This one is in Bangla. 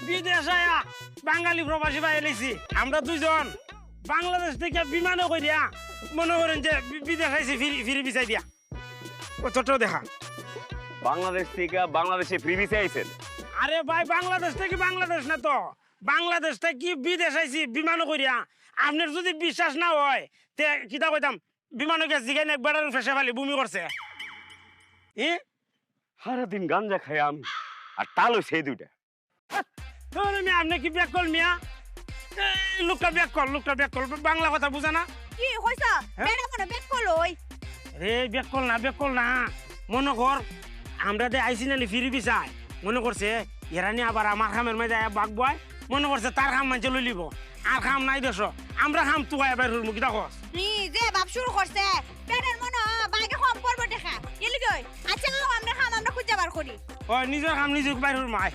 বিদেশ আয়া বাঙালি প্রবাসী ভাই এলেছি আমরা দুইজন বাংলাদেশ থেকে বিমানে করিয়া মনে করেন যে বিদেশ আইছি ফিরি বিছাই দিয়া ও ছোট দেখা বাংলাদেশ থেকে বাংলাদেশে ফ্রি ভিসা আইছেন? আরে ভাই বাংলাদেশ থেকে বাংলাদেশ না তো বাংলাদেশ থেকে বিদেশ আইছি বিমানে করিয়া আপনার যদি বিশ্বাস না হয় তে কিতা কইতাম বিমানে গেছে জিগাইন একবার ফেসে ফেলি বমি করছে এ সারাদিন গাঞ্জা খাই আমি আর তালও সেই দুইটা। মিয়া আপনি কি ব্যাক কল মিয়া লোকটা ব্যাক কল বাংলা কথা বুঝা না কি হইছা বেড়া মনে বেক করলই রে ব্যাক কল না মনে কর আমরা দে আইসি নালি ফিরি বিছাই মনে করছে এরানি আবার আমার খামের মধ্যে বাঘ বয় মনে করছে তার খাম মানছে লই লিব আর খাম নাই দেশ আমরা খাম তুই এবার হুরমু কিটা কস নি যে বাপ শুরু করছে বেড়ার মনে বাইকে কম করবো দেখা এলি গই আচ্ছা আমরা খাম আমরা খুঁজে বার করি ও নিজের খাম নিজে বাইর হুরমাই